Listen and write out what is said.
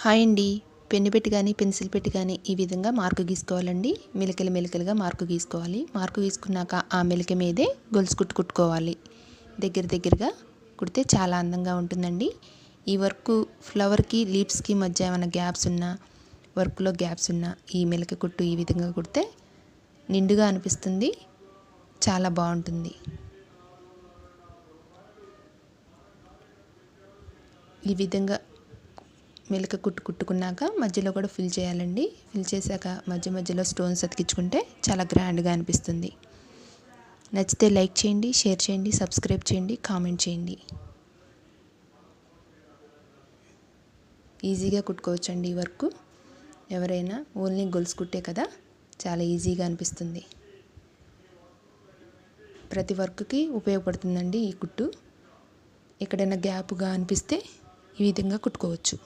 Hi అండి. Pen పెట్టి కానీ పెన్సిల్ పెట్టి కానీ ఈ విధంగా మార్కు గీసుకోవాలండి. మెలికలుగా మార్కు గీసుకోవాలి. మార్కు గీసుకున్నాక ఆ మెలిక మీదే గొలుసు కుట్టుకోవాలి. దగ్గరగా కుడితే చాలా అందంగా ఉంటుందండి. ఈ వర్క్ ఫ్లవర్కి లీవ్స్కి మధ్య ఏమైనా గ్యాప్స్ ఉన్నా, వర్క్లో గ్యాప్స్ ఉన్నా ఈ మెలిక కుట్టు ఈ విధంగా కుడితే నిండుగా అనిపిస్తుంది. చాలా బాగుంటుంది. ఈ విధంగా మెలిక కుట్టుకున్నాక మధ్యలో కూడా ఫిల్ చేయాలండి. ఫిల్ చేశాక మధ్యలో స్టోన్స్ అతికించుకుంటే చాలా గ్రాండ్గా అనిపిస్తుంది. నచ్చితే లైక్ చేయండి, షేర్ చేయండి, సబ్స్క్రైబ్ చేయండి, కామెంట్ చేయండి. ఈజీగా కుట్టుకోవచ్చండి ఈ వర్క్. ఎవరైనా ఓన్లీ గొలుసు కుట్టే కదా, చాలా ఈజీగా అనిపిస్తుంది. ప్రతి వర్క్కి ఉపయోగపడుతుందండి ఈ కుట్టు. ఎక్కడైనా గ్యాప్గా అనిపిస్తే ఈ విధంగా కుట్టుకోవచ్చు.